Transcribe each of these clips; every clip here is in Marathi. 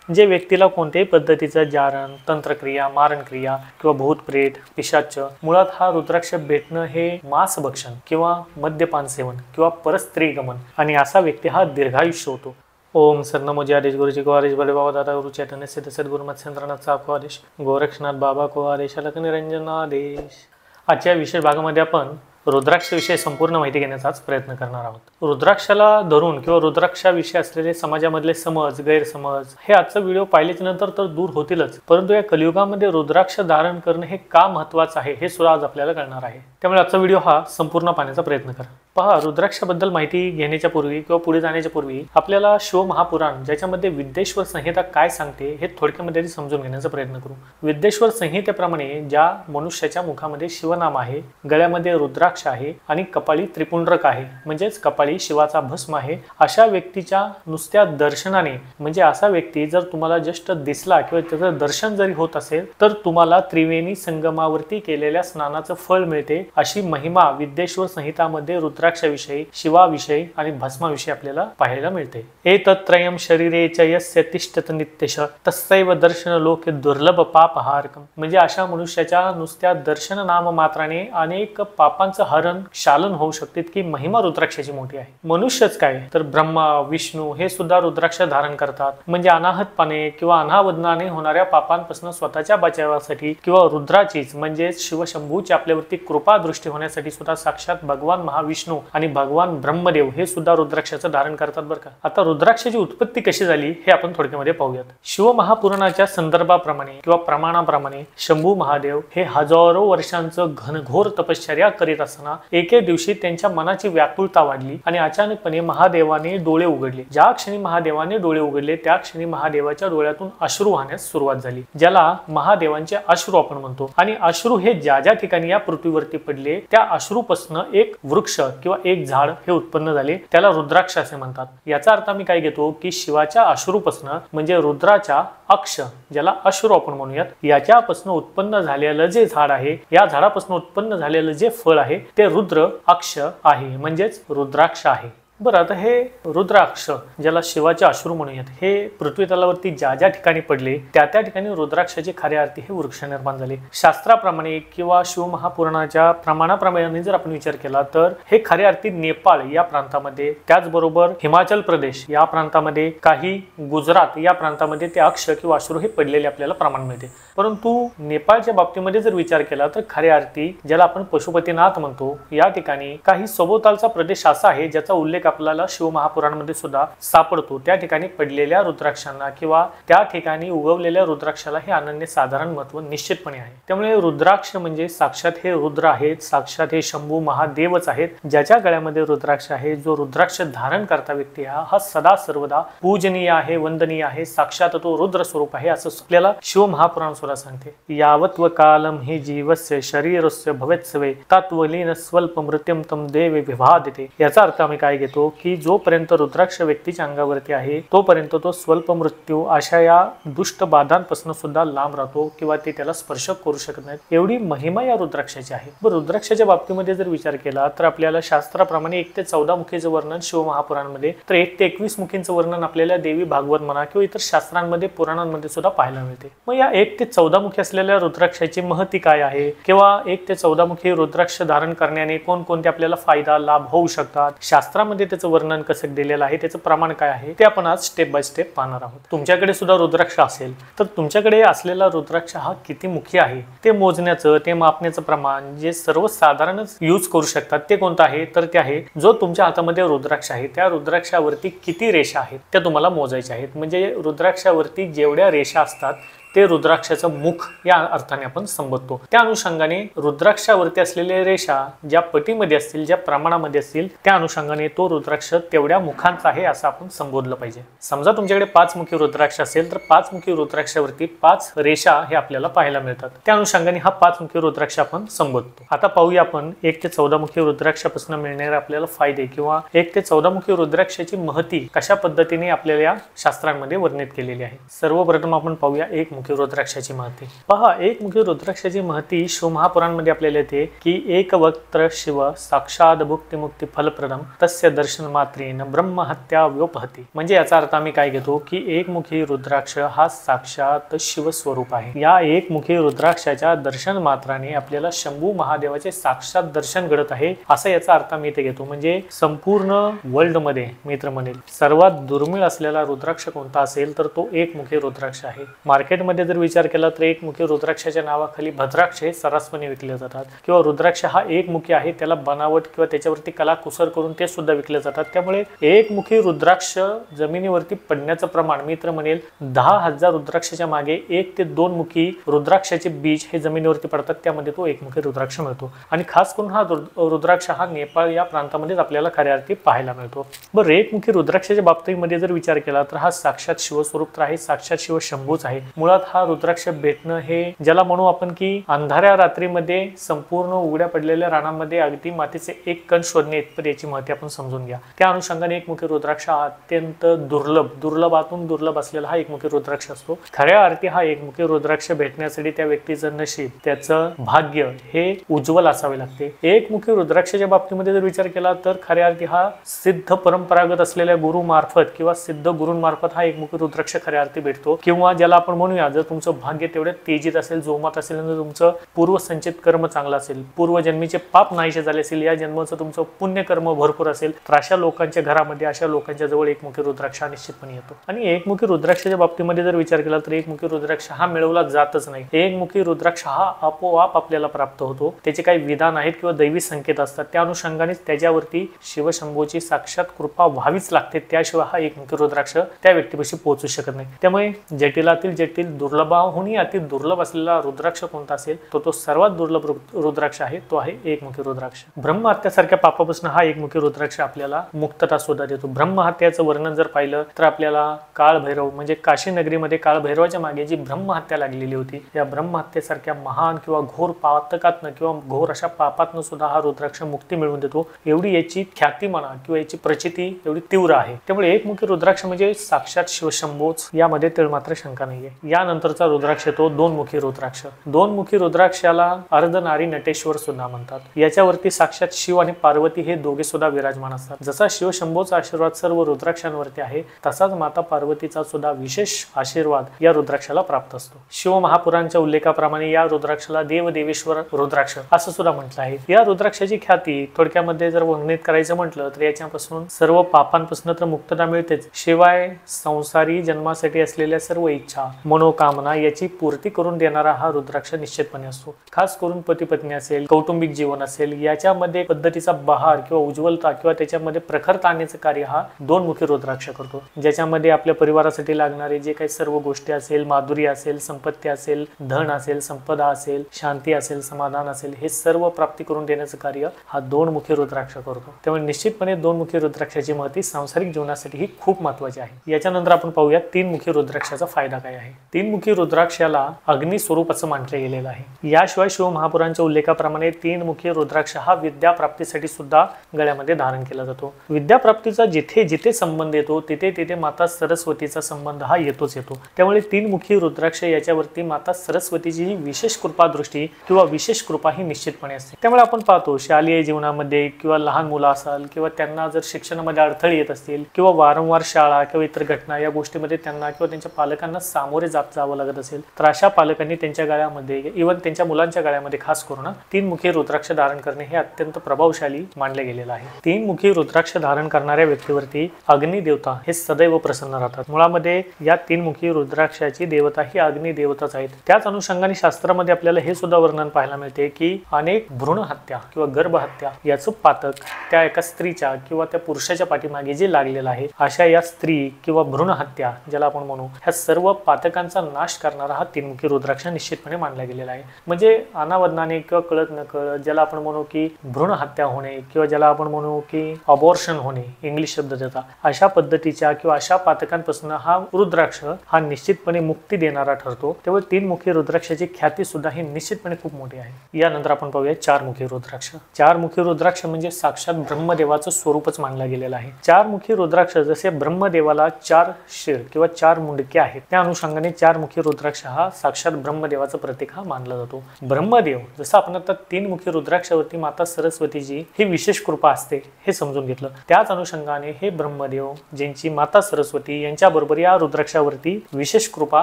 जे व्यक्तीला कोणत्याही पद्धतीचं जारण, तंत्रक्रिया, मारणक्रिया किंवा भूतप्रेत, पिशाच मुळात हा रुद्राक्ष भेटणं हे मांसभक्षण किंवा मद्यपान सेवन किंवा परस्त्रीगमन आणि असा व्यक्ती हा दीर्घायुष्य होतो। ओम सर नमो जय आदेश गुरुजी को आदेश बड़े बाबा दादा गुरु चैतन्य सिद्ध सद्गुरु मत्स्येंद्रनाथ साहब को आदेश गोरक्षनाथ बाबा को आदेश अलक निरंजन आदेश। आजच्या विशेष भागामध्ये आपण रुद्राक्षाविषयी संपूर्ण माहिती घेण्याचाच प्रयत्न करणार आहोत। रुद्राक्षाला धरून किंवा रुद्राक्षाविषयी असलेले समाजामधले समज, गैरसमज हे आजचा व्हिडिओ पाहिल्याच्या नंतर तर दूर होतीलच, परंतु या कलियुगामध्ये रुद्राक्ष धारण करणं हे का महत्त्वाचं आहे हे सुद्धा आज आपल्याला कळणार आहे। त्यामुळे आजचा व्हिडिओ हा संपूर्ण पाहण्याचा प्रयत्न करा। पहा, रुद्राक्षाबद्दल माहिती घेण्याच्या पूर्वी किंवा पुढे जाण्याच्या पूर्वी आपल्याला शिवमहापुराण ज्याच्यामध्ये विद्येश्वर संहिता काय सांगते हे थोडक्यामध्ये समजून घेण्याचा प्रयत्न करू। विद्येश्वर संहितेप्रमाणे ज्या मनुष्याच्या मुखामध्ये शिवनाम आहे, गळ्यामध्ये रुद्राक्ष आहे आणि कपाळी त्रिपुंड्रक आहे म्हणजेच कपाळी शिवाचा भस्म आहे, अशा व्यक्तीच्या नुसत्या दर्शनाने म्हणजे असा व्यक्ती जर तुम्हाला जस्ट दिसला किंवा त्याचं दर्शन जरी होत असेल तर तुम्हाला त्रिवेणी संगमावरती केलेल्या स्नानाचं फळ मिळते, अशी महिमा विद्येश्वर संहितामध्ये रुद्राक्षाविषयी, शिवाविषयी आणि भस्माविषयी आपल्याला पाहायला मिळते। एतत्रयम शरीरे च यस्य तिष्ठत नित्यश तस्सैव दर्शन लोके दुर्लभ पापहारकम म्हणजे अशा मनुष्याच्या नुसत्या दर्शन नाम मात्राने अनेक पापांचं हरण शालन होऊ शकते की महिमा रुद्राक्षाची मोठी आहे। मनुष्यच काय तर ब्रह्मा, विष्णू हे सुद्धा रुद्राक्ष धारण करतात, म्हणजे अनाहतपणे किंवा अनावधनाने होणाऱ्या पापांपासून स्वतःच्या बचावासाठी किंवा रुद्राचीच म्हणजे शिवशंभूची आपल्यावरती कृपा दृष्टी होण्यासाठी सुद्धा साक्षात भगवान महाविष्णू आणि भगवान ब्रह्मदेव हे सुद्धा रुद्राक्षाचं धारण करतात बरं का। आता रुद्राक्षाची उत्पत्ती कशी झाली हे आपण थोडक्यामध्ये पाहूयात। शिवमहापुराणाच्या संदर्भाप्रमाणे किंवा प्रमाणाप्रमाणे शंभू महादेव हे हजारो वर्षांचं घनघोर तपश्चर्या करीत असताना एके दिवशी त्यांच्या मनाची व्याकुळता वाढली आणि अचानकपणे महादेवाने डोळे उघडले। ज्या क्षणी महादेवाने डोळे उघडले त्या क्षणी महादेवाच्या डोळ्यातून अश्रू वाहण्यास सुरुवात झाली, ज्याला महादेवांचे अश्रू आपण म्हणतो। आणि अश्रू हे ज्या ज्या ठिकाणी या पृथ्वीवरती पडले त्या अश्रूपासून एक वृक्ष किंवा एक झाड हे उत्पन्न झाले, त्याला रुद्राक्ष असे म्हणतात। याचा अर्थ मी काय घेतो की शिवाच्या अश्रूपासून म्हणजे रुद्राच्या अक्ष ज्याला अश्रू आपण म्हणूयात, याच्यापासून उत्पन्न झालेलं जे झाड आहे, या झाडापासून उत्पन्न झालेलं जे फळ आहे ते रुद्र अक्ष आहे म्हणजेच रुद्राक्ष आहे। बरं, आता हे रुद्राक्ष ज्याला शिवाचे अश्रू म्हणूयात हे पृथ्वी तलावरती ज्या ज्या ठिकाणी पडले त्या त्या ठिकाणी रुद्राक्षाचे खऱ्या अर्थी हे वृक्ष निर्माण झाले। शास्त्राप्रमाणे किंवा शिवमहापुराणाच्या प्रमाणाप्रमाणे जर आपण विचार केला तर हे खऱ्या अर्थी नेपाळ या प्रांतामध्ये, त्याचबरोबर हिमाचल प्रदेश या प्रांतामध्ये, काही गुजरात या प्रांतामध्ये ते अक्ष किंवा अश्रू हे पडलेले आपल्याला प्रमाण मिळते। परंतु नेपाळच्या बाबतीमध्ये जर विचार केला तर खऱ्या अर्थी ज्याला आपण पशुपतीनाथ म्हणतो या ठिकाणी काही सभोवतालचा प्रदेश असा आहे ज्याचा उल्लेख आपल्याला शिवमहापुराणामध्ये सुद्धा सापडतो। त्या ठिकाणी पडलेल्या रुद्राक्षांना किंवा त्या ठिकाणी उगवलेल्या रुद्राक्षाला हे अनन्य साधारण महत्व निश्चितपणे आहे। त्यामुळे रुद्राक्ष म्हणजे साक्षात हे रुद्र आहेत, साक्षात हे शंभू महादेवच आहेत, ज्याच्या गळ्यामध्ये रुद्राक्ष आहे। जो रुद्राक्ष धारण करता व्यक्ती हा सदा सर्वदा पूजनीय आहे, वंदनीय आहे, साक्षात तो रुद्र स्वरूप आहे असं आपल्याला शिवमहापुराण सुद्धा सांगते। यावत्व कालम हि जीवस्य शरीरस्य भवेत्सवे तत्वलीन स्वल्प मृत्युम तम देवे विभादिते। याचा अर्थ आम्ही काय घेतो की जोपर्यंत रुद्राक्ष व्यक्तीच्या अंगावरती आहे तोपर्यंत तो स्वल्प मृत्यू अशा या दुष्ट बाधांपासून सुद्धा लांब राहतो किंवा ते त्याला स्पर्श करू शकत नाहीत, एवढी महिमा या रुद्राक्षाची आहे। बरं, रुद्राक्षाच्या बाबतीमध्ये जर विचार केला तर आपल्याला शास्त्राप्रमाणे 1 ते 14 मुखीचं वर्णन शिवमहापुराणामध्ये तर 1 ते 21 मुखींचं वर्णन आपल्याला देवी भागवत म्हणा किंवा इतर शास्त्रांमध्ये, पुराणांमध्ये सुद्धा पाहायला मिळते। मग या 1 ते 14 मुखी असलेल्या रुद्राक्षाची महती काय आहे किंवा 1 ते 14 मुखी रुद्राक्ष धारण करण्याने कोणकोणते आपल्याला फायदा, लाभ होऊ शकतात, शास्त्रामध्ये त्याचं वर्णन कसं दिलेलं आहे, त्याचं प्रमाण काय आहे ते आपण आज स्टेप बाय स्टेप पाहणार आहोत। तुमच्याकडे सुद्धा रुद्राक्ष असेल तर तुमच्याकडे असलेला रुद्राक्ष हा किती मुखी आहे ते मोजण्याचं, ते मापण्याचं प्रमाण जे सर्वसाधारणच यूज करू शकतात ते कोणतं आहे तर ते आहे जो तुमच्या हातामध्ये रुद्राक्ष आहे त्या रुद्राक्षावरती किती रेषा आहेत त्या तुम्हाला मोजायच्या आहेत। म्हणजे रुद्राक्षावरती जेवढ्या रेषा असतात ते रुद्राक्षाचं मुख या अर्थाने आपण संबोधतो। त्या अनुषंगाने रुद्राक्षावरती असलेल्या रेषा ज्या पटीमध्ये असतील, ज्या प्रमाणामध्ये असतील त्या अनुषंगाने तो रुद्राक्ष तेवढ्या मुखांचा आहे असं आपण संबोधलं पाहिजे। समजा तुमच्याकडे 5 मुखी रुद्राक्ष असेल तर 5 मुखी रुद्राक्षावरती 5 रेषा हे आपल्याला पाहायला मिळतात, त्या अनुषंगाने हा 5 मुखी रुद्राक्ष आपण संबोधतो। आता पाहूया आपण 1 ते 14 मुखी रुद्राक्षापासून मिळणारे आपल्याला फायदे किंवा 1 ते 14 मुखी रुद्राक्षाची महती कशा पद्धतीने आपल्याला या शास्त्रांमध्ये वर्णित केलेली आहे। सर्वप्रथम आपण पाहूया 1 एकमुखी रुद्राक्षाची महती पहा. एकमुखी रुद्राक्षाची महती शिवमहापुराणमध्ये आपल्याला येते की एक वक्त्र शिव साक्षात भुक्ती मुक्ती फलप्रदम तस्य दर्शन मात्रेन ब्रह्महत्या व्योपहती. म्हणजे याचा अर्थ आम्ही काय घेतो की एकमुखी रुद्राक्ष हा साक्षात शिव स्वरूप आहे. या एकमुखी रुद्राक्षाच्या दर्शन मात्राने आपल्याला शंभू महादेवाचे साक्षात दर्शन घडत आहे असा याचा अर्थ मी इथे घेतो. म्हणजे संपूर्ण वर्ल्ड मध्ये मित्र म्हणेल सर्वात दुर्मिळ असलेला रुद्राक्ष कोणता असेल तर तो एकमुखी रुद्राक्ष आहे. मार्केटमध्ये जर विचार केला तर एकमुखी रुद्राक्षाच्या नावाखाली भद्राक्ष हे सर्रासपणे विकले जातात किंवा रुद्राक्ष हा एकमुखी आहे त्याला बनावट किंवा त्याच्यावरती कलाकुसर करून ते सुद्धा विकले जातात. त्यामुळे एकमुखी रुद्राक्ष जमिनीवरती पडण्याचं प्रमाण मित्र म्हणेल 10,000 रुद्राक्षाच्या मागे 1 ते 2 मुखी रुद्राक्षाचे बीज हे जमिनीवरती पडतात त्यामध्ये तो एकमुखी रुद्राक्ष मिळतो. आणि खास करून हा रुद्राक्ष हा नेपाळ या प्रांतामध्ये आपल्याला खऱ्या अर्थी पाहायला मिळतो. बरं, एकमुखी रुद्राक्षाच्या बाबतीमध्ये जर विचार केला तर हा साक्षात शिवस्वरूप तर आहे, साक्षात शिव शंभूच आहे. मुळात हा रुद्राक्ष भेटणं हे ज्याला म्हणू आपण की अंधाऱ्या रात्रीमध्ये संपूर्ण उघड्या पडलेल्या रानामध्ये अगदी मातीचे एक कण शोधणे इतपत याची महती आपण समजून घ्या. त्या अनुषंगाने एकमुखी रुद्राक्ष हा अत्यंत दुर्लभातून दुर्लभ असलेला हा एकमुखी रुद्राक्ष असतो. खऱ्या अर्थी हा एकमुखी रुद्राक्ष भेटण्यासाठी त्या व्यक्तीचं नशीब त्याचं भाग्य हे उज्ज्वल असावे लागते. एकमुखी रुद्राक्षाच्या बाबतीमध्ये जर विचार केला तर खऱ्या अर्थी हा सिद्ध परंपरागत असलेल्या गुरु मार्फत किंवा सिद्ध गुरूंमार्फत हा एकमुखी रुद्राक्ष खऱ्या अर्थी भेटतो. किंवा ज्याला आपण म्हणूया जर तुमचं भाग्य तेवढे तेजीत असेल जोमात असेल आणि तुमचं पूर्वसंचित कर्म चांगलं असेल, पूर्वजन्मीचे पाप नाहीसे झाले असेल, या जन्माचं तुमचं पुण्यकर्म भरपूर असेल तर अशा लोकांच्या घरामध्ये अशा लोकांच्या जवळ एकमुखी रुद्राक्ष निश्चितपणे येतो. आणि एकमुखी रुद्राक्षाच्या बाबतीमध्ये जर विचार केला तर एकमुखी रुद्राक्ष हा मिळवला जातच नाही. एकमुखी रुद्राक्ष हा आपोआप आपल्याला प्राप्त होतो. त्याचे काही विधान आहेत किंवा दैवी संकेत असतात त्या अनुषंगानेच त्याच्यावरती शिवशंभूची साक्षात कृपा व्हावीच लागते, त्याशिवाय हा एकमुखी रुद्राक्ष त्या व्यक्तीपाशी पोहोचू शकत नाही. त्यामुळे जटिलातील जटिल दुर्लभाहूनही अति दुर्लभ असलेला रुद्राक्ष कोणता असेल तो सर्वात दुर्लभ रुद्राक्ष आहे तो आहे एकमुखी रुद्राक्ष. ब्रह्महत्यासारख्या पापापासून हा एकमुखी रुद्राक्ष आपल्याला मुक्तता सुद्धा देतो. ब्रह्महत्याचं वर्णन जर पाहिलं तर आपल्याला काळभैरव म्हणजे काशी नगरीमध्ये काळभैरवाच्या मागे जी ब्रह्महत्या लागलेली होती या ब्रह्महत्येसारख्या महान किंवा घोर पातकातनं किंवा घोर अशा पापातनं सुद्धा हा रुद्राक्ष मुक्ती मिळवून देतो. एवढी याची ख्याती म्हणा किंवा याची प्रचिती एवढी तीव्र आहे. त्यामुळे एकमुखी रुद्राक्ष म्हणजे साक्षात शिवशंभूच, यामध्ये तेळ मात्र शंका नाहीये. यानंतरचा रुद्राक्ष तो दोनमुखी रुद्राक्ष. दोनमुखी रुद्राक्षाला अर्धनारी नटेश्वर सुद्धा म्हणतात. याच्यावरती साक्षात शिव आणि पार्वती हे दोघे सुद्धा विराजमान असतात. जसा शिवशंभूचा आशीर्वाद सर्व रुद्राक्षांवरती आहे तसाच माता पार्वतीचा सुद्धा विशेष आशीर्वाद या रुद्राक्षाला प्राप्त असतो. शिव महापुरांच्या उल्लेखाप्रमाणे या रुद्राक्षाला देवदेवेश्वर रुद्राक्ष असं सुद्धा म्हटलं आहे. या रुद्राक्षाची ख्याती थोडक्यामध्ये जर वर्णित करायचं म्हटलं तर याच्यापासून सर्व पापांपासून तर मुक्तता मिळतेच, शिवाय संसारी जन्मासाठी असलेल्या सर्व इच्छा मनोकामना याची पूर्ती करून देणारा हा रुद्राक्ष निश्चितपणे असतो. खास करून पती पत्नी असेल, कौटुंबिक जीवन असेल, याच्यामध्ये पद्धतीचा बहार किंवा उज्ज्वलता किंवा त्याच्यामध्ये प्रखरता आणण्याचं कार्य हा दोनमुखी रुद्राक्ष करतो. ज्याच्यामध्ये आपल्या परिवारासाठी लागणारे जे काही सर्व गोष्टी असेल, माधुरी असेल, संपत्ती असेल, धन असेल, संपदा असेल, शांती असेल, समाधान असेल, हे सर्व प्राप्ती करून देण्याचं कार्य हा दोनमुखी रुद्राक्ष करतो. त्यामुळे निश्चितपणे दोनमुखी रुद्राक्षाची महती सांसारिक जीवनासाठी ही खूप महत्वाची आहे. याच्यानंतर आपण पाहूया तीनमुखी रुद्राक्षाचा फायदा काय आहे. तीनमुखी रुद्राक्षाला अग्नि स्वरूप असं म्हटलं गेलेलं आहे. याशिवाय शिव महापुरांच्या उल्लेखाप्रमाणे तीनमुखी रुद्राक्ष हा विद्या प्राप्तीसाठी सुद्धा गळ्यामध्ये धारण केला जातो. विद्या प्राप्तीचा जिथे जिथे संबंध येतो तिथे तिथे माता सरस्वतीचा संबंध हा येतोच येतो. त्यामुळे तीनमुखी रुद्राक्ष याच्यावरती माता सरस्वतीची ही विशेष कृपा दृष्टी किंवा विशेष कृपा ही निश्चितपणे असते. त्यामुळे आपण पाहतो शालेय जीवनामध्ये किंवा लहान मुलं असाल किंवा त्यांना जर शिक्षणामध्ये अडथळे येत असतील किंवा वारंवार शाळा किंवा इतर घटना या गोष्टीमध्ये त्यांना किंवा त्यांच्या पालकांना सामोरे जावं लागत असेल तर अशा पालकांनी त्यांच्या गळ्यामध्ये इव्हन त्यांच्या मुलांच्या गळ्यामध्ये खास करून तीनमुखी रुद्राक्ष धारण करणे हे अत्यंत प्रभावशाली मानले गेलेलं आहे. तीनमुखी रुद्राक्ष धारण करणाऱ्या व्यक्तीवरती अग्निदेवता हे सदैव प्रसन्न राहतात. मुळामध्ये या तीनमुखी रुद्राक्षाची देवता ही अग्निदेवताच आहेत. त्याच अनुषंगाने शास्त्रामध्ये आपल्याला हे सुद्धा वर्णन पाहायला मिळते की अनेक भ्रूण हत्या किंवा गर्भहत्या याचं पातक त्या एका स्त्रीच्या किंवा त्या पुरुषाच्या पाठीमागे जे लागलेलं आहे अशा या स्त्री किंवा भ्रूण हत्या ज्याला आपण म्हणू ह्या सर्व पातकांचा नाश करणारा हा तीनमुखी रुद्राक्ष निश्चितपणे मानला गेलेला आहे. म्हणजे अनावधानाने किंवा कळत न कळत ज्याला आपण म्हणू की भ्रूण हत्या होणे किंवा ज्याला आपण म्हणू की अबॉर्शन होणे इंग्लिश शब्द देता अशा पद्धतीच्या किंवा अशा पातकांपासून हा रुद्राक्ष हा निश्चितपणे मुक्ती देणारा ठरतो. त्यामुळे तीनमुखी रुद्राक्षाची ख्याती सुद्धा ही निश्चितपणे खूप मोठी आहे. यानंतर आपण पाहूया चारमुखी रुद्राक्ष. चारमुखी रुद्राक्ष म्हणजे साक्षात ब्रह्मदेवाचं स्वरूपच मानलं गेलेलं आहे. चारमुखी रुद्राक्ष जसे ब्रह्मदेवाला 4 शिर किंवा 4 मुंडके आहेत त्या अनुषंगाने 4 चारमुखी रुद्राक्ष हा साक्षात ब्रह्मदेवाचं प्रतीक हा मानला जातो. ब्रह्मदेव जसं आपण आता 3 मुखी रुद्राक्षावरती माता सरस्वतीची ही विशेष कृपा असते हे समजून घेतलं, त्याच अनुषंगाने हे ब्रह्मदेव ज्यांची माता सरस्वती यांच्याबरोबर या रुद्राक्षावरती विशेष कृपा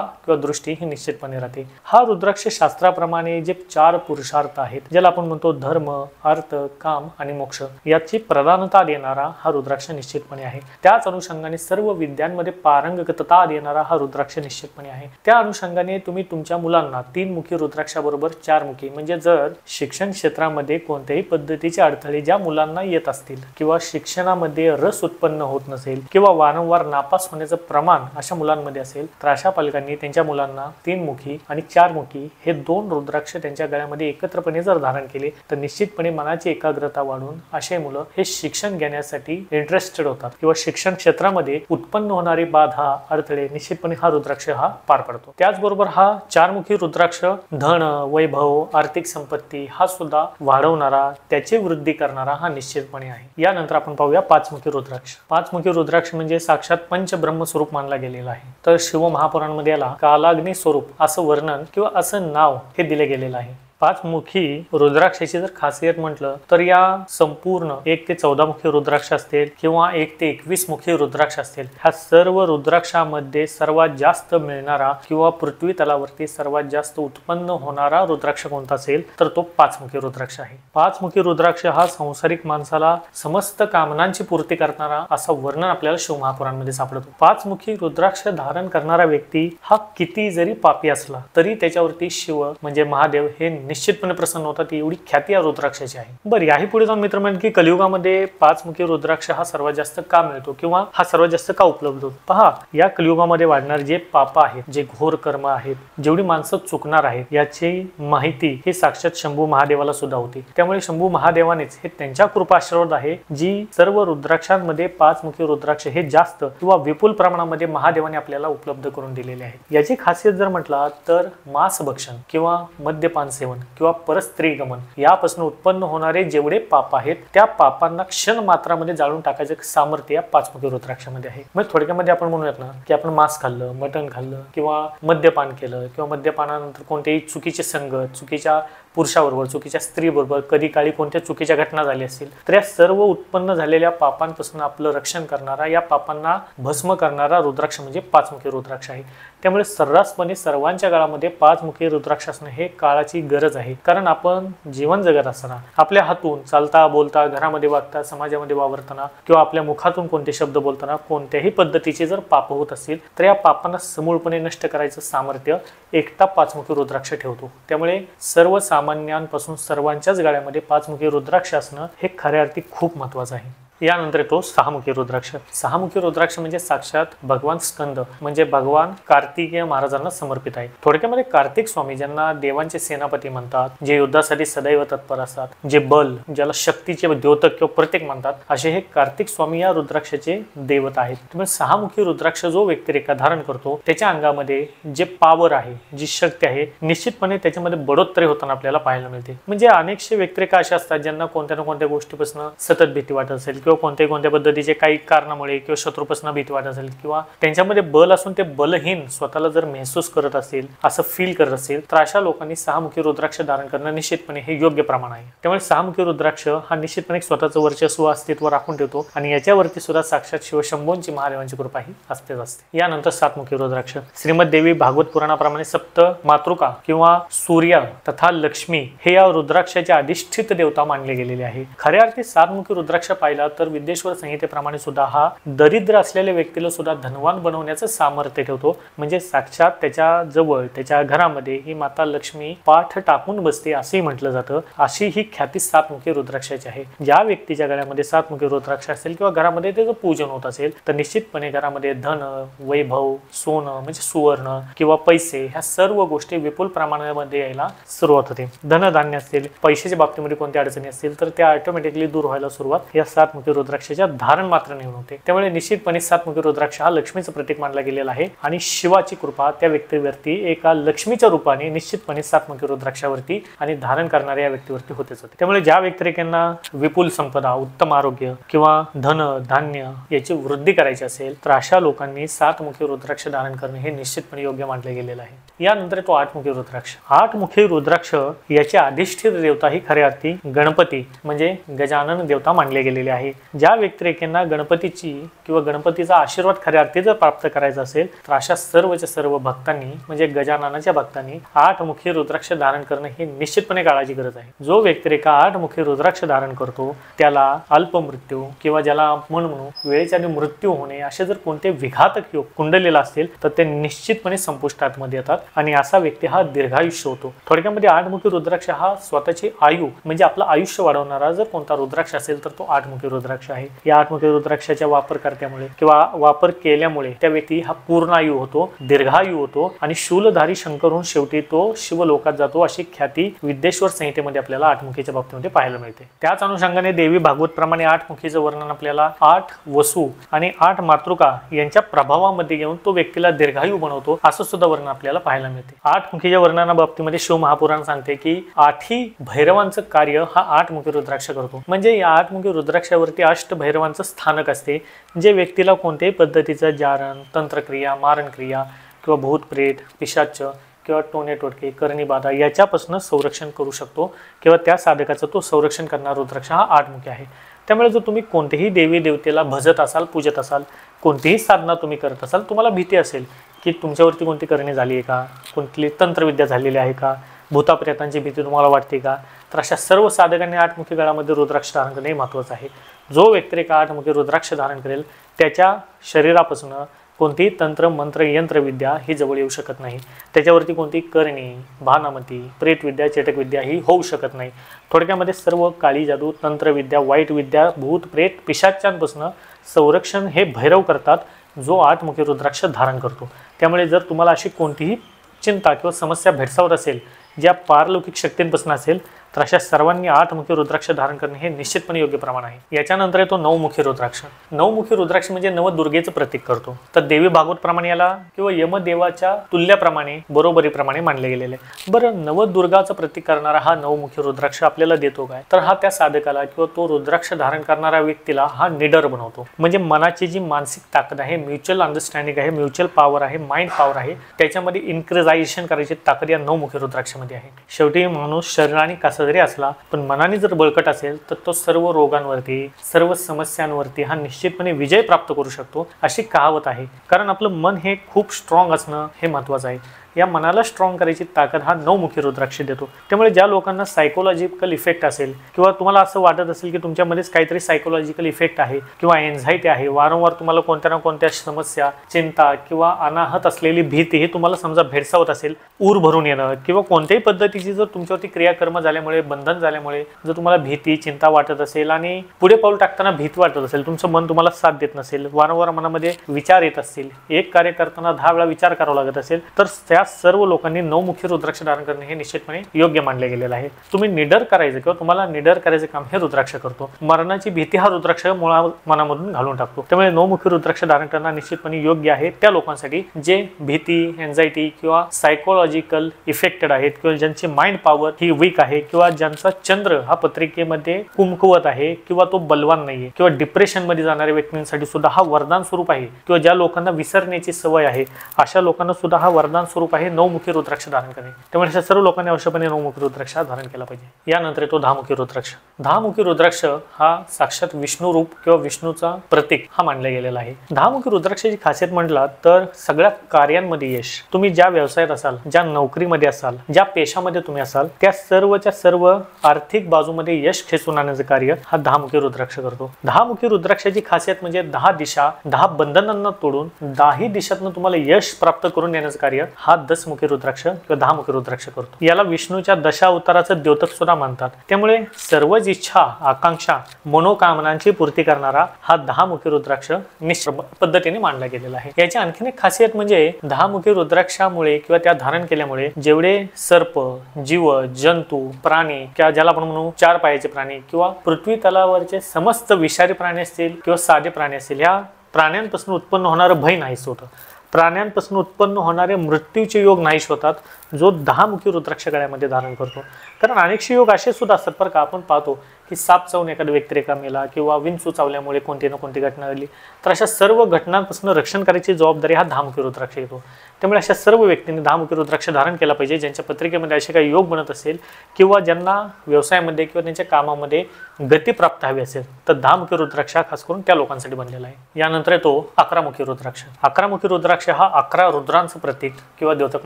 किंवा दृष्टी ही निश्चितपणे राहते. हा रुद्राक्ष शास्त्राप्रमाणे जे 4 पुरुषार्थ आहेत, ज्याला आपण म्हणतो धर्म, अर्थ, काम आणि मोक्ष, याची प्रधानता देणारा हा रुद्राक्ष निश्चितपणे आहे. त्याच अनुषंगाने सर्व विद्यांमध्ये पारंगतता देणारा हा रुद्राक्ष निश्चितपणे आहे. त्या अनुषंगाने तुम्ही तुमच्या मुलांना 3 मुखी रुद्राक्षाबरोबर 4 मुखी, म्हणजे जर शिक्षण क्षेत्रामध्ये कोणत्याही पद्धतीचे अडथळे ज्या मुलांना येत असतील किंवा शिक्षणामध्ये रस उत्पन्न होत नसेल किंवा वारंवार नापास होण्याचं प्रमाण अशा मुलांमध्ये असेल, तर अशा पालकांनी त्यांच्या मुलांना 3 मुखी आणि 4 मुखी हे 2 रुद्राक्ष त्यांच्या गळ्यामध्ये एकत्रपणे जर धारण केले तर निश्चितपणे मनाची एकाग्रता वाढून असे मुलं हे शिक्षण घेण्यासाठी इंटरेस्टेड होतात किंवा शिक्षण क्षेत्रामध्ये उत्पन्न होणारी बाधा, अडथळे निश्चितपणे हा रुद्राक्ष हा पार पडतो. त्याचबरोबर हा 4 मुखी रुद्राक्ष धन, वैभव, आर्थिक संपत्ती हा सुद्धा वाढवणारा, त्याची वृद्धी करणारा हा निश्चितपणे आहे. यानंतर आपण पाहूया 5 मुखी रुद्राक्ष. 5 मुखी रुद्राक्ष म्हणजे साक्षात पंचब्रह्म स्वरूप मानला गेलेला आहे. तर शिव महापुराणामध्ये याला कालाग्नी स्वरूप असं वर्णन किंवा असं नाव हे दिले गेलेलं आहे. 5 मुखी रुद्राक्षाची जर खासियत म्हटलं तर या संपूर्ण 1 ते 14 मुखी रुद्राक्ष असतील किंवा 1 ते 21 मुखी रुद्राक्ष असतील, ह्या सर्व रुद्राक्षामध्ये सर्वात जास्त मिळणारा किंवा पृथ्वी तलावरती सर्वात जास्त उत्पन्न होणारा रुद्राक्ष कोणता असेल तर तो 5 मुखी रुद्राक्ष आहे. 5 मुखी रुद्राक्ष हा संसारिक माणसाला समस्त कामनांची पूर्ती करणारा असं वर्णन आपल्याला शिव महापुराणामध्ये सापडतो. 5 मुखी रुद्राक्ष धारण करणारा व्यक्ती हा किती जरी पापी असला तरी त्याच्यावरती शिव म्हणजे महादेव हे निश्चितपणे प्रसन्न होतात, एवढी ख्याती या रुद्राक्षाची आहे. बरं, याही पुढे जाऊन मित्र म्हणजे की कलियुगामध्ये 5 मुखी रुद्राक्ष हा सर्वात जास्त का मिळतो किंवा हा सर्वात जास्त का उपलब्ध होतो? पहा, या कलियुगामध्ये वाढणारे जे पाप आहेत, जे घोर कर्म आहेत, जेवढी माणसं चुकणार आहेत, याची माहिती ही साक्षात शंभू महादेवाला सुद्धा होती. त्यामुळे शंभू महादेवानेच हे त्यांच्या कृपा आशीर्वाद आहे जी सर्व रुद्राक्षांमध्ये 5 मुखी रुद्राक्ष हे जास्त किंवा विपुल प्रमाणामध्ये महादेवाने आपल्याला उपलब्ध करून दिलेले आहेत. याची खासियत जर म्हटला तर मांसभक्षण किंवा मद्यपान सेवन किंवा परस्त्री गमन यापासून उत्पन्न होणारे जेवढे पाप आहेत त्या पापांना क्षण मात्रामध्ये जाळून टाकायचं सामर्थ्य या 5 मुखी रुद्राक्षामध्ये आहे. मग थोडक्यामध्ये आपण म्हणूयात ना की आपण मांस खाल्लं, मटण खाल्लं किंवा मद्यपान केलं किंवा मद्यपानानंतर कोणतेही चुकीचे संगत, चुकीच्या पुरुषाबरोबर, चुकीच्या स्त्रीबरोबर कधी काळी कोणत्या चुकीच्या घटना झाल्या असतील तर या सर्व उत्पन्न झालेल्या पापांपासून आपलं रक्षण करणारा, या पापांना भस्म करणारा रुद्राक्ष म्हणजे 5 मुखी रुद्राक्ष आहे. त्यामुळे सर्रासपणे सर्वांच्या काळामध्ये 5 मुखी रुद्राक्ष असणं हे काळाची गरज आहे. कारण आपण जीवन जगत असताना आपल्या हातून चालता बोलता, घरामध्ये वागता, समाजामध्ये वावरताना किंवा आपल्या मुखातून कोणते शब्द बोलताना कोणत्याही पद्धतीचे जर पाप होत असतील तर या पापांना समूळपणे नष्ट करायचं सामर्थ्य एकटा 5 मुखी रुद्राक्ष ठेवतो. त्यामुळे सर्वसामान्यांपासून सर्वांच्याच गळ्यामध्ये 5 मुखी रुद्राक्ष असणं हे खऱ्या अर्थी खूप महत्त्वाचं आहे. यानंतर येतो 6 मुखी रुद्राक्ष. 6 मुखी रुद्राक्ष म्हणजे साक्षात भगवान स्कंद म्हणजे भगवान कार्तिकेय महाराजांना समर्पित आहे. थोडक्यामध्ये कार्तिक स्वामी ज्यांना देवांचे सेनापती म्हणतात, जे युद्धासाठी सदैव तत्पर असतात, जे बल, ज्याला शक्तीचे द्योतक किंवा प्रतीक म्हणतात, असे हे कार्तिक स्वामी या रुद्राक्षाचे देवता आहेत. त्यामुळे 6 मुखी रुद्राक्ष जो व्यक्तिरेखा धारण करतो त्याच्या अंगामध्ये जे पावर आहे, जी शक्ती आहे, निश्चितपणे त्याच्यामध्ये बढोतरी होताना आपल्याला पाहायला मिळते. म्हणजे अनेकशे व्यक्तिरेखा अशा असतात ज्यांना कोणत्या ना कोणत्या गोष्टीपासून सतत भीती वाटत असेल किंवा कोणत्या पद्धतीचे काही कारणामुळे किंवा शत्रूपासून भीती वाटत असेल किंवा त्यांच्यामध्ये बल असून ते बलहीन स्वतःला जर महसूस करत असेल, असं फील करत असेल, तर अशा लोकांनी 6 मुखी रुद्राक्ष धारण करणं निश्चितपणे हे योग्य प्रमाण आहे. त्यामुळे 6 मुखी रुद्राक्ष हा निश्चितपणे स्वतःचं वर्चस्व अस्तित्व राखून ठेवतो आणि याच्यावरती सुद्धा साक्षात शिवशंभूंची महादेवांची कृपा ही असतेच असते. यानंतर 7 मुखी रुद्राक्ष. श्रीमद देवी भागवत पुराणाप्रमाणे सप्त मातृका किंवा सूर्य तथा लक्ष्मी हे या रुद्राक्षाचे अधिष्ठित देवता मानले गेलेले आहे. खऱ्या अर्थी 7 मुखी रुद्राक्ष पाहिला तर विद्येश्वर संहितेप्रमाणे सुद्धा हा दरिद्र असलेल्या व्यक्तीला सुद्धा धनवान बनवण्याचं सामर्थ्य ठेवतो. म्हणजे साक्षात त्याच्या जवळ, त्याच्या घरामध्ये ही माता लक्ष्मी पाठ टाकून बसते असेही म्हटलं जातं. अशी ही ख्याती 7 मुखी रुद्राक्षाची आहे. ज्या व्यक्तीच्या गळ्यामध्ये 7 मुखी रुद्राक्ष असेल किंवा घरामध्ये त्याचं पूजन होत असेल तर निश्चितपणे घरामध्ये धन, वैभव, सोनं म्हणजे सुवर्ण किंवा पैसे ह्या सर्व गोष्टी विपुल प्रमाणामध्ये यायला सुरुवात होते. धनधान्य असतील, पैशाच्या बाबतीमध्ये कोणत्या अडचणी असतील तर त्या ऑटोमॅटिकली दूर व्हायला सुरुवात या 7 मुखी रुद्राक्षाच्या धारण मात्र नाही होते. त्यामुळे निश्चितपणे 7 मुखी रुद्राक्ष हा लक्ष्मीचं प्रतीक मानला गेलेला आहे आणि शिवाची कृपा त्या व्यक्तीवरती एका लक्ष्मीच्या रूपाने निश्चितपणे 7 मुखी रुद्राक्षावरती आणि धारण करणाऱ्या या व्यक्तीवरती होतेच होते. त्यामुळे ज्या व्यक्तिरेखांना विपुल संपदा, उत्तम आरोग्य किंवा धन धान्य याची वृद्धी करायची असेल तर अशा लोकांनी 7 मुखी रुद्राक्ष धारण करणे हे निश्चितपणे योग्य मानले गेलेलं आहे. यानंतर तो 8 मुखी रुद्राक्ष. 8 मुखी रुद्राक्ष याची अधिष्ठित देवता ही खऱ्या अर्थी गणपती म्हणजे गजानन देवता मानले गेलेले आहे. ज्या व्यक्तिरेखांना गणपतीची किंवा गणपतीचा आशीर्वाद खऱ्या अर्थी जर प्राप्त करायचा असेल तर अशा सर्वच्या सर्व भक्तांनी म्हणजे गजाननाच्या भक्तांनी 8 मुखी रुद्राक्ष धारण करणे ही निश्चितपणे काळाची गरज आहे. जो व्यक्तिरेखा 8 मुखी रुद्राक्ष धारण करतो त्याला अल्प मृत्यू किंवा ज्याला आपण म्हणू वेळेच्या आधी मृत्यू होणे असे जर कोणते विघातक योग कुंडलेला असतील तर ते निश्चितपणे संपुष्टात मध्ये येतात आणि असा व्यक्ती हा दीर्घायुष्य होतो. थोडक्यामध्ये 8 मुखी रुद्राक्ष हा स्वतःची आयु म्हणजे आपलं आयुष्य वाढवणारा जर कोणता रुद्राक्ष असेल तर तो 8 मुखी रुद्राक्ष आहे. या 8 मुखी रुद्राक्षाच्या वापर करत्यामुळे किंवा वापर केल्यामुळे त्या व्यक्ती हा पूर्ण आयु होतो, दीर्घायु होतो आणि शूलधारी शंकरून शेवटी तो शिवलोकात जातो अशी ख्याती विद्येश्वर संहितेमध्ये आपल्याला 8 मुखीच्या बाबतीमध्ये पाहायला मिळते. त्याच अनुषंगाने देवी भागवत प्रमाणे 8 मुखीचं वर्णन आपल्याला 8 वसू आणि 8 मातृका यांच्या प्रभावामध्ये घेऊन तो व्यक्तीला दीर्घायू बनवतो असं सुद्धा वर्णन आपल्याला पाहायला मिळते. 8 मुखीच्या वर्णना बाबतीमध्ये शिव महापुराण सांगते की 8ही भैरवांचं कार्य हा 8 मुखी रुद्राक्ष करतो. म्हणजे या 8 मुखी रुद्राक्षावरती अष्ट भैरवांचं स्थानक असते जे व्यक्तीला कोणत्याही पद्धतीचं जारण, तंत्रक्रिया, मारणक्रिया किंवा भूत प्रेत, पिशाच किंवा टोणे टोटके, करणी बाधा याच्यापासून संरक्षण करू शकतो किंवा त्या साधकाचं तो संरक्षण करणारा रुद्राक्ष हा 8 मुखी आहे. त्यामुळे जर तुम्ही कोणतेही देवी देवतेला भजत असाल, पूजत असाल, कोणतीही साधना तुम्ही करत असाल, तुम्हाला भीती असेल की तुमच्यावरती कोणती करणी झाली आहे का, कोणती तंत्रविद्या झालेली आहे का, भूताप्रेतांची भीती तुम्हाला वाटते का, तर अशा सर्व साधकांनी 8 मुखी गळामध्ये रुद्राक्ष धारण करणे महत्त्वाचं आहे. जो व्यक्तिरेखा 8 मुखी रुद्राक्ष धारण करेल त्याच्या शरीरापासून कोणतीही तंत्र, मंत्र, यंत्रविद्या ही जवळ येऊ शकत नाही. त्याच्यावरती कोणती करणी, भानामती, प्रेतविद्या, चेटकविद्या ही होऊ शकत नाही. थोडक्यामध्ये सर्व काळी जादू, तंत्रविद्या, वाईट विद्या, भूत प्रेत, पिशाच्यांपासून संरक्षण हे भैरव करतात जो 8 मुखी रुद्राक्ष धारण करतो. त्यामुळे जर तुम्हाला अशी कोणतीही चिंता किंवा समस्या भेडसावत असेल ज्या पारलौकिक शक्तींपासून असेल तर अशा सर्वांनी 8 मुखी रुद्राक्ष धारण करणे हे निश्चितपणे योग्य प्रमाण आहे. याच्यानंतर येतो 9 मुखी रुद्राक्ष. 9 मुखी रुद्राक्ष म्हणजे नवदुर्गेचं प्रतीक करतो. तर देवी भागवत प्रमाणे याला किंवा यमदेवाच्या तुल्याप्रमाणे बरोबरीप्रमाणे मानले गेलेले. बरं, नवदुर्गाचं प्रतीक करणारा हा 9 मुखी रुद्राक्ष आपल्याला देतो काय, तर हा त्या साधकाला किंवा तो रुद्राक्ष धारण करणाऱ्या व्यक्तीला हा निडर बनवतो. म्हणजे मनाची जी मानसिक ताकद आहे, म्युच्युअल अंडरस्टँडिंग आहे, म्युच्युअल पॉवर आहे, माइंड पॉवर आहे, त्याच्यामध्ये इन्क्रिजायझेशन करायची ताकद या 9 मुखी रुद्राक्षामध्ये आहे. शेवटी माणूस शरीराने जरी असला पण मनाने जर बळकट असेल तर तो सर्व रोगांवरती, सर्व समस्यांवरती हा निश्चितपणे विजय प्राप्त करू शकतो अशी कहावत आहे. कारण आपलं मन हे खूप स्ट्रॉंग असणं हे महत्त्वाचं आहे. या मनाला स्ट्रॉंग करायची ताकद हा 9 मुखी रुद्राक्ष देतो. त्यामुळे ज्या लोकांना सायकोलॉजिकल इफेक्ट असेल किंवा तुम्हाला असं वाटत असेल की तुमच्यामध्येच काहीतरी सायकोलॉजिकल इफेक्ट आहे किंवा एन्झायटी आहे, वारंवार तुम्हाला कोणत्या ना कोणत्या समस्या, चिंता किंवा अनाहत असलेली भीती हे तुम्हाला समजा भेडसावत असेल, ऊर भरून येणं किंवा कोणत्याही पद्धतीची जर तुमच्यावरती क्रियाकर्म झाल्यामुळे, बंधन झाल्यामुळे जर तुम्हाला भीती, चिंता वाटत असेल आणि पुढे पाऊल टाकताना भीती वाटत असेल, तुमचं मन तुम्हाला साथ देत नसेल, वारंवार मनामध्ये विचार येत असतील, एक कार्य करताना 10 वेळा विचार करावा लागत असेल, तर त्या सर्व लोकांनी 9 मुखी रुद्राक्ष धारण करणे हे निश्चितपणे योग्य मानले गेलेले आहे. तुम्ही निडर करायचं किंवा तुम्हाला निडर करायचं काम हे रुद्राक्ष करतो. मरणाची भीती हा रुद्राक्ष मनामधून घालून टाकतो. त्यामुळे 9 मुखी रुद्राक्ष धारण करणं निश्चितपणे योग्य आहे त्या लोकांसाठी जे भीती, एन्झायटी किंवा सायकोलॉजिकल इफेक्टेड आहेत किंवा ज्यांची माइंड पॉवर ही वीक आहे किंवा ज्यांचा चंद्र हा पत्रिकेमध्ये कुमकुवत आहे किंवा तो बलवान नाहीये किंवा डिप्रेशन मध्ये जाणाऱ्या व्यक्तींसाठी सुद्धा हा वरदान स्वरूप आहे. किंवा ज्या लोकांना विसरण्याची सवय आहे अशा लोकांना सुद्धा हा वरदान स्वरूप आहे 9 मुखी रुद्राक्ष धारण करणे. त्यामुळे अशा सर्व लोकांनी अवश्यपणे 9 मुखी रुद्राक्ष धारण केला पाहिजे. यानंतर तो 10 मुखी रुद्राक्ष. 10 मुखी रुद्राक्ष हा साक्षात विष्णू रूप किंवा विष्णूचा प्रतीक हा मानला गेलेला आहे. 10 मुखी रुद्राक्षाची खासियत म्हटला तर सगळ्या कार्यांमध्ये यश. तुम्ही ज्या व्यवसायात असाल, ज्या नोकरीमध्ये असाल, ज्या पेशामध्ये तुम्ही असाल त्या सर्वच्या सर्व आर्थिक बाजूमध्ये यश खेचून आणण्याचं कार्य हा 10 मुखी रुद्राक्ष करतो. 10 मुखी रुद्राक्षाची खासियत म्हणजे 10 दिशा, 10 बंधनांना तोडून 10ही दिशातून तुम्हाला यश प्राप्त करून देण्याचं कार्य हा 10 मुखी रुद्राक्ष किंवा 10 मुखी रुद्राक्ष करतो. याला विष्णूच्या दशावताराचं द्योतक सुद्धा मानतात. त्यामुळे सर्वच इच्छा, आकांक्षा, मनोकामनांची पूर्ती करणारा हा 10 मुखी रुद्राक्ष निश्चित पद्धतीने मानला गेलेला आहे. याची आणखीन एक खासियत म्हणजे 10 मुखी रुद्राक्षामुळे किंवा त्या धारण केल्यामुळे जेवढे सर्प, जीव, जंतू, प्राणी किंवा ज्याला आपण म्हणू चार पायाचे प्राणी किंवा पृथ्वी तलावरचे समस्त विषारी प्राणी असतील किंवा साधे प्राणी असतील, ह्या प्राण्यांपासून उत्पन्न होणारं भय नाहीस होतं, प्राण्यांपासून उत्पन्न होणारे मृत्यूचे योग नाहीश होतात जो 10 मुखी रुद्राक्ष गळ्यामध्ये धारण करतो. कारण अनेकशे योग असे सुद्धा असतात बरं का. आपण पाहतो की साप चावून एखादा व्यक्तिरेखा मेला किंवा विंचू चावल्यामुळे कोणती ना कोणती घटना घडली, तर अशा सर्व घटनांपासून रक्षण करायची जबाबदारी हा 10 मुखी रुद्राक्ष घेतो. त्यामुळे अशा सर्व व्यक्तींनी 10 मुखी रुद्राक्ष धारण केला पाहिजे ज्यांच्या पत्रिकेमध्ये असे काही योग बनत असेल किंवा ज्यांना व्यवसायामध्ये किंवा त्यांच्या कामामध्ये गती प्राप्त हवी असेल, तर 10 मुखी रुद्राक्ष खास करून त्या लोकांसाठी बनलेला आहे. यानंतर येतो 11 मुखी रुद्राक्ष. 11 मुखी रुद्राक्ष हा 11 रुद्रांचं प्रतीक किंवा द्योतक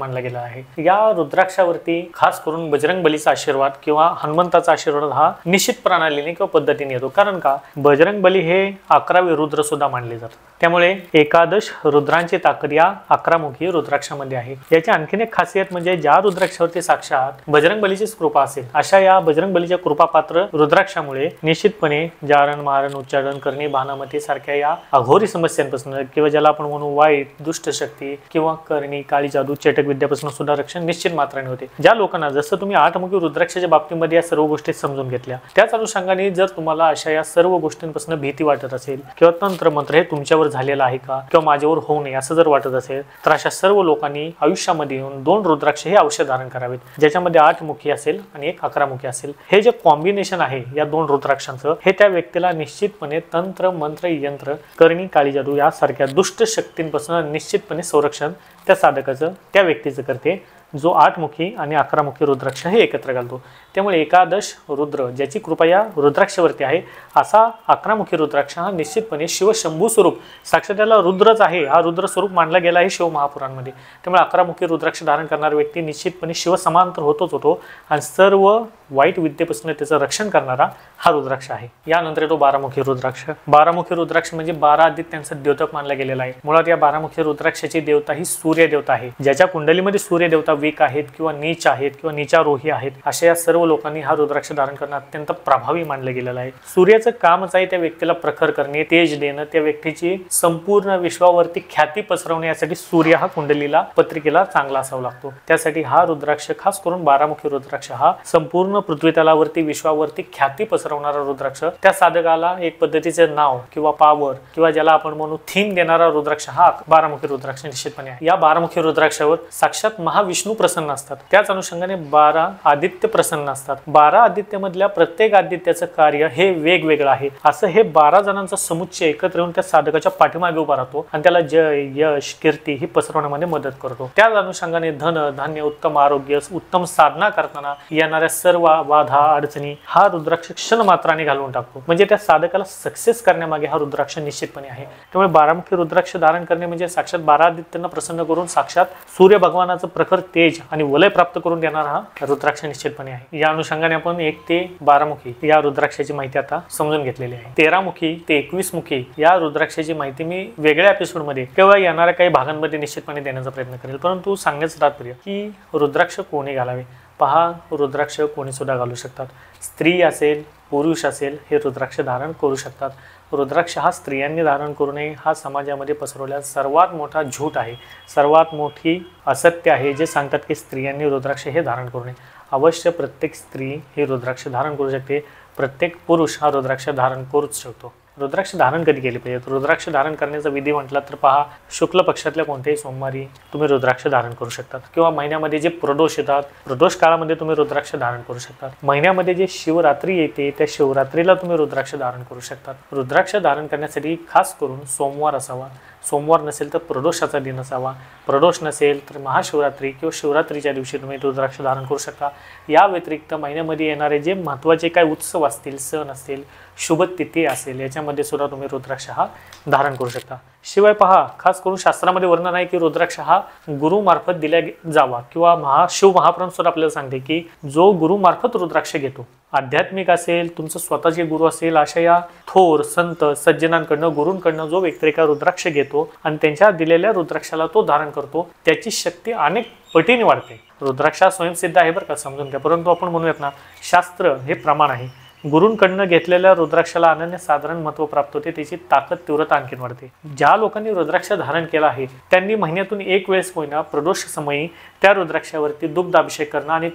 मानला गेला आहे. या रुद्राक्षावरती खास करून बजरंग बलीचा आशीर्वाद किंवा हनुमंताचा आशीर्वाद हा निश्चित प्रणालीने किंवा पद्धतीने येतो. कारण का, बजरंग बली हे 11वे रुद्र सुद्धा मानले जातात. त्यामुळे एकादश रुद्रांची ताकद या 11 मुखी रुद्राक्षामध्ये आहे. याची आणखीन एक खासियत म्हणजे ज्या रुद्राक्षावरती साक्षात बजरंग बलीचीच कृपा असेल, अशा या बजरंग बलीच्या कृपापात्र रुद्राक्षामुळे निश्चितपणे जारण मारण उच्चारण करणे भानामती सारख्या या अघोरी समस्यांपासून किंवा ज्याला आपण म्हणू वाईट दुष्ट शक्ती किंवा करणी काळी जादू चेटक विद्यापासून सुद्धा रक्षण निश्चित मात्राने होते. ज्या लोकांना जसं तुम्ही 8 मुखी रुद्राक्षाच्या बाबतीमध्ये या सर्व गोष्टी समजून घेतल्या, त्याच अनुषंगाने जर तुम्हाला अशा या सर्व गोष्टींपासून भीती वाटत असेल किंवा तंत्र मंत्र हे तुमच्यावर झालेलं आहे का किंवा माझ्यावर होऊ नये असं जर वाटत असेल, तर अशा सर्व लोकांनी आयुष्यामध्ये येऊन 2 रुद्राक्ष हे अवश्य धारण करावेत, ज्याच्यामध्ये 8 मुखी असेल आणि एक 11 मुखी असेल. हे जे कॉम्बिनेशन आहे या 2 रुद्राक्षांचं, हे त्या व्यक्तीला निश्चितपणे तंत्र मंत्र यंत्र करणी काळी जादू यासारख्या दुष्ट शक्तींपासून निश्चितपणे संरक्षण त्या साधकाचं त्या व्यक्तीचं करते, जो 8 मुखी आणि 11 मुखी रुद्राक्ष हे एकत्र घालतो. त्यामुळे एकादश रुद्र ज्याची कृपा या रुद्राक्षावरती आहे, असा 11 मुखी रुद्राक्ष हा निश्चितपणे शिवशंभू स्वरूप साक्षात त्याला रुद्रच आहे, हा रुद्र स्वरूप मानला गेला आहे शिव महापुराणमध्ये. त्यामुळे 11 मुखी रुद्राक्ष धारण करणारा व्यक्ती निश्चितपणे शिवसमांतर होतोच होतो आणि सर्व वाईट विद्येपासून त्याचं रक्षण करणारा हा रुद्राक्ष आहे. यानंतर येतो 12 मुखी रुद्राक्ष. 12 मुखी रुद्राक्ष म्हणजे 12 आदित्यांचं द्योतक मानला गेलेला आहे. मुळात या 12 मुखी रुद्राक्षाची देवता ही सूर्य देवता आहे. ज्याच्या कुंडलीमध्ये सूर्य देवता वीक आहेत किंवा नीच आहेत किंवा नीचारोही आहेत, अशा या सर्व लोकांनी हा रुद्राक्ष धारण करणं अत्यंत प्रभावी मानलं गेलेलं आहे. सूर्याचं कामच आहे त्या व्यक्तीला प्रखर करणे, तेज देणं, त्या व्यक्तीची संपूर्ण विश्वावरती ख्याती पसरवण्यासाठी सूर्य हा कुंडलीला पत्रिकेला चांगला असावा लागतो. त्यासाठी हा रुद्राक्ष खास करून 12 मुखी रुद्राक्ष हा संपूर्ण पृथ्वी तलावरती विश्वावरती ख्याती पसरवणारा रुद्राक्ष, त्या साधकाला एक पद्धतीचे नाव किंवा पावर किंवा ज्याला आपण म्हणू थीम देणारा रुद्राक्ष हा 12 मुखी रुद्राक्ष निश्चितपणे आहे. या 12 मुखी रुद्राक्षावर साक्षात महाविष्णू प्रसन्न असतात. त्याच अनुषंगाने 12 आदित्य प्रसन्न असतात. 12 आदित्यमधल्या प्रत्येक आदित्याचं कार्य हे वेगवेगळं आहे. असं हे 12 जणांचा समुच्चय एकत्र येऊन त्या साधकाच्या पाठीमागे उभा राहतो आणि त्याला जय यश कीर्ती ही पसरवण्यामध्ये मदत करतो. त्याच अनुषंगाने धन धान्य उत्तम आरोग्य उत्तम साधना करताना येणाऱ्या सर्व बाधा अडचणी हा रुद्राक्ष क्षण मात्राने घालवून टाकतो. म्हणजे त्या साधकाला सक्सेस करण्यामागे हा रुद्राक्ष निश्चितपणे आहे. त्यामुळे 12 मुखी रुद्राक्ष धारण करणे म्हणजे साक्षात 12 आदित्यांना प्रसन्न करून साक्षात सूर्य भगवानाचं प्रखर तेज आणि वलय प्राप्त करून देणारा हा रुद्राक्ष निश्चितपणे आहे. या अनुषंगाने आपण 1 ते 12 मुखी या रुद्राक्षाची माहिती आता समजून घेतलेली आहे. 13 मुखी ते 21 मुखी या रुद्राक्षाची माहिती मी वेगळ्या एपिसोडमध्ये किंवा येणाऱ्या काही भागांमध्ये निश्चितपणे देण्याचा प्रयत्न करेल. परंतु सांगण्याचं तात्पर्य की रुद्राक्ष कोणी घालावे. पहा, रुद्राक्ष कोणी सुद्धा घालू शकतात. स्त्री असेल पुरुष असेल हे रुद्राक्ष धारण करू शकतात. रुद्राक्ष हा स्त्रियांनी धारण करू नये हा समाजामध्ये पसरवलेला सर्वात मोठा झूट आहे, सर्वात मोठी असत्य आहे, जे सांगतात की स्त्रियांनी रुद्राक्ष हे धारण करू नये. अवश्य प्रत्येक स्त्री हे रुद्राक्ष धारण करू शकते. प्रत्येक पुरुष हा रुद्राक्ष धारण करूच शकतो. रुद्राक्ष धारण कधी केले पाहिजे. रुद्राक्ष धारण करण्याचा विधी म्हटला तर पहा, शुक्ल पक्षातल्या कोणत्याही सोमवारी तुम्ही रुद्राक्ष धारण करू शकतात किंवा महिन्यामध्ये जे प्रदोष येतात प्रदोष काळामध्ये तुम्ही रुद्राक्ष धारण करू शकतात. महिन्यामध्ये जे शिवरात्री येते त्या शिवरात्रीला तुम्ही रुद्राक्ष धारण करू शकतात. रुद्राक्ष धारण करण्यासाठी खास करून सोमवार असावा. सोमवार नसेल तर प्रदोषाचा दिन असावा. प्रदोष नसेल तर महाशिवरात्री किंवा शिवरात्रीच्या दिवशी तुम्ही रुद्राक्ष धारण करू शकता. या व्यतिरिक्त महिन्यामध्ये येणारे जे महत्त्वाचे काही उत्सव असतील, सण असतील, शुभ तिथी असेल, याच्यामध्ये सुद्धा तुम्ही रुद्राक्ष हा धारण करू शकता. शिवाय पहा, खास करून शास्त्रामध्ये वर्णन आहे की रुद्राक्ष हा गुरु मार्फत दिला जावा किंवा शिव महापुराण सुद्धा आपल्याला सांगते की जो गुरु मार्फत रुद्राक्ष घेतो, आध्यात्मिक असेल, तुमचं स्वतःचे गुरु असेल, अशा या थोर संत सज्जनांकडनं गुरूंकडनं जो व्यक्तिरेखा रुद्राक्ष घेतो आणि त्यांच्या दिलेल्या रुद्राक्षाला तो धारण करतो, त्याची शक्ती अनेक पटीने वाढते. रुद्राक्ष स्वयंसिद्ध आहे बरं का, समजून घ्या. परंतु आपण म्हणूयात ना, शास्त्र हे प्रमाण आहे. गुरूंकडनं घेतलेल्या रुद्राक्षाला अनन्यसाधारण महत्त्व प्राप्त होते, त्याची ताकद तीव्रता आणखीन वाढते. ज्या लोकांनी रुद्राक्ष धारण केला आहे त्यांनी महिन्यातून एक वेळेस होईना प्रदोष समयी त्या रुद्राक्षावरती दुग्ध अभिषेक करणं आणि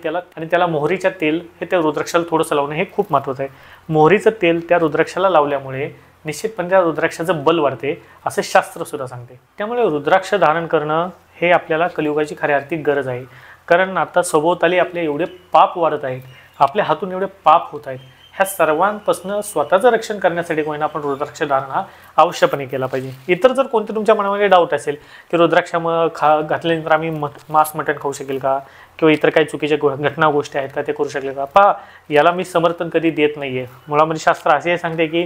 त्याला मोहरीचं तेल हे त्या रुद्राक्षाला थोडंसं लावणं हे खूप महत्त्वाचं आहे. मोहरीचं तेल त्या रुद्राक्षाला लावल्यामुळे निश्चितपणे त्या रुद्राक्षाचं बल वाढते असं शास्त्र सुद्धा सांगते. त्यामुळे रुद्राक्ष धारण करणं हे आपल्याला कलियुगाची खऱ्या अर्थी गरज आहे. कारण आता सभोवताली आपले एवढे पाप वाढत आहेत, आपल्या हातून एवढे पाप होत आहेत. ह्या सर्वांपासून स्वतःचं रक्षण करण्यासाठी कोणी आपण रुद्राक्ष धारण हा अवश्यपणे केला पाहिजे. इतर जर कोणते तुमच्या मनामध्ये डाऊट असेल की रुद्राक्ष घातल्यानंतर आम्ही मांस मटण खाऊ शकेल का, किंवा इतर काही चुकीच्या घटना गोष्टी आहेत का ते करू शकेल का, पहा याला मी समर्थन कधी देत नाही आहे. मुळामध्ये शास्त्र असे सांगते की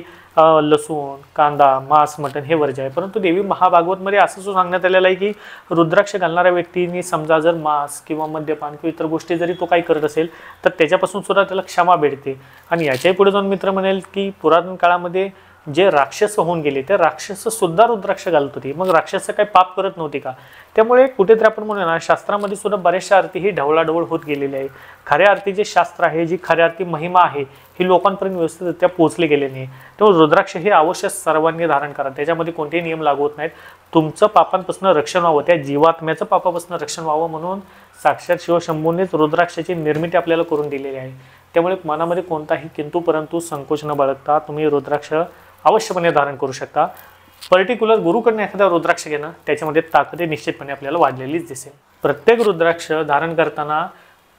लसूण, कांदा, मांस मटण हे वर्ज्य आहे. परंतु देवी महाभागवतमध्ये असं सांगण्यात आलेलं आहे की रुद्राक्ष घालणाऱ्या व्यक्तीने समजा जर मांस किंवा मद्यपान किंवा इतर गोष्टी जरी तो काही करत असेल तर त्याच्यापासून सुद्धा त्याला क्षमा भेटते. आणि याच्याही पुढे जाऊन मित्र म्हणेल की पुरातन काळामध्ये जे राक्षस होऊन गेले ते राक्षस सुद्धा रुद्राक्ष घालत होते, मग राक्षस काही पाप करत नव्हते का? त्यामुळे कुठेतरी आपण म्हणूया ना शास्त्रामध्ये सुद्धा बऱ्याचशा अर्थी ही ढवळाढवळ होत गेलेली आहे. खऱ्या अर्थी जे शास्त्र आहे, जी खऱ्या अर्थी महिमा आहे ही लोकांपर्यंत व्यवस्थितरित्या पोहोचली गेली नाही. त्यामुळे रुद्राक्ष हे अवश्य सर्वांनी धारण करा. त्याच्यामध्ये कोणतेही नियम लागू होत नाहीत. तुमचं पापांपासून रक्षण व्हावं, त्या जीवात्म्याचं पापापासून रक्षण व्हावं म्हणून साक्षात शिवशंभूनेच रुद्राक्षाची निर्मिती आपल्याला करून दिलेली आहे. त्यामुळे मनामध्ये कोणताही किंतु परंतु संकोच न बाळगता तुम्ही रुद्राक्ष अवश्यपणे धारण करू शकता. पर्टिक्युलर गुरुकडनं एखादा रुद्राक्ष घेणं त्याच्यामध्ये ताकद निश्चितपणे आपल्याला वाढलेलीच दिसेल. प्रत्येक रुद्राक्ष धारण करताना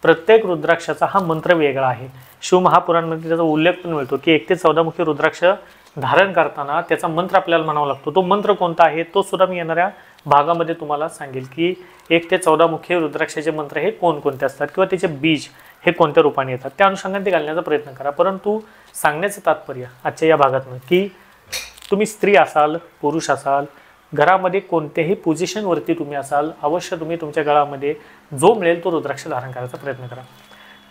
प्रत्येक रुद्राक्षाचा हा मंत्र वेगळा आहे. शिवमहापुराणमध्ये त्याचा उल्लेख पण मिळतो की 1 ते 14 मुखी रुद्राक्ष धारण करताना त्याचा मंत्र आपल्याला म्हणावा लागतो. तो मंत्र कोणता आहे तो सुद्धा मी येणाऱ्या भागामध्ये तुम्हाला सांगेल की 1 ते 14 मुखी रुद्राक्षाचे मंत्र हे कोणकोणते असतात किंवा त्याचे बीज हे कोणत्या रूपाने येतात त्या अनुषंगाने ते घालण्याचा प्रयत्न करा. परंतु सांगण्याचं तात्पर्य आजच्या या भागातनं की तुम्ही स्त्री असाल, पुरुष असाल, घरामध्ये कोणत्याही पोझिशनवरती तुम्ही असाल, अवश्य तुम्ही तुमच्या गळामध्ये जो मिळेल तो रुद्राक्ष धारण करायचा प्रयत्न करा.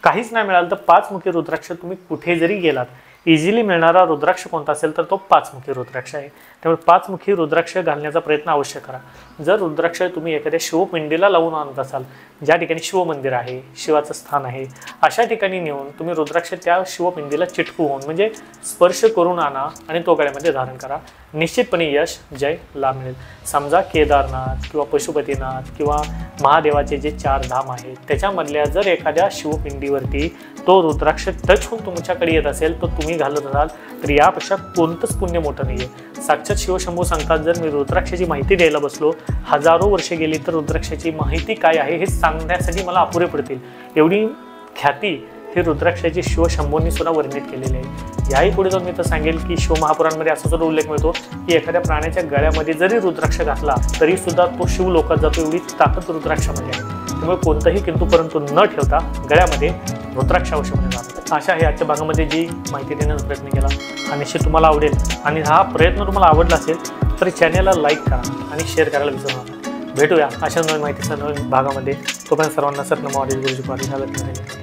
काहीच नाही मिळालं तर 5 मुखी रुद्राक्ष तुम्ही कुठे जरी गेलात इझिली मिळणारा रुद्राक्ष कोणता असेल तर तो 5 मुखी रुद्राक्ष आहे. त्यामुळे 5 मुखी रुद्राक्ष घालण्याचा प्रयत्न अवश्य करा. जर रुद्राक्ष तुम्ही एखाद्या शिवपिंडीला लावून आणत असाल, ज्या ठिकाणी शिवमंदिर आहे, शिवाचं स्थान आहे, अशा ठिकाणी नेऊन तुम्ही रुद्राक्ष त्या शिवपिंडीला चिटकवून म्हणजे स्पर्श करून आणा आणि तो गळ्यामध्ये धारण करा. निश्चितपणे यश, जय, लाभ मिळेल. समजा केदारनाथ किंवा पशुपतीनाथ किंवा महादेवाचे जे 4 धाम आहेत त्याच्यामधल्या जर एखाद्या शिवपिंडीवरती तो रुद्राक्ष टच होऊन तुमच्याकडे येत असेल तर तुम्ही घालत असाल तर यापेक्षा कोणतंच पुण्य मोठं नाही आहे. साक्षात शिवशंभू सांगतात जर मी रुद्राक्षाची माहिती द्यायला बसलो हजारो वर्षे गेली तर रुद्राक्षाची माहिती काय आहे हे सांगण्यासाठी मला अपुरे पडतील. एवढी ख्याती ही रुद्राक्षाची शिवशंभूंनी सुद्धा वर्णित केलेली आहे. याही पुढे जाऊन मी तर सांगेल की शिवमहापुराणमध्ये असा सुद्धा उल्लेख मिळतो की एखाद्या प्राण्याच्या गळ्यामध्ये जरी रुद्राक्ष घातला तरी सुद्धा तो शिव लोकात जातो, एवढी ताकद रुद्राक्षामध्ये आहे. त्यामुळे कोणतंही किंतु परंतु न ठेवता गळ्यामध्ये रुद्राक्ष अवश्यपणे घाला. अशा आहे आजच्या भागामध्ये जी माहिती देण्याचा प्रयत्न केला हा निश्चित तुम्हाला आवडेल. आणि हा प्रयत्न तुम्हाला आवडला असेल तर चॅनेलला लाईक करा आणि शेअर करायला विसरू नका. भेटूया अशा नवीन माहितीच्या नवीन भागामध्ये. तोपर्यंत सर्वांना सतनम गुरुजी पाटील.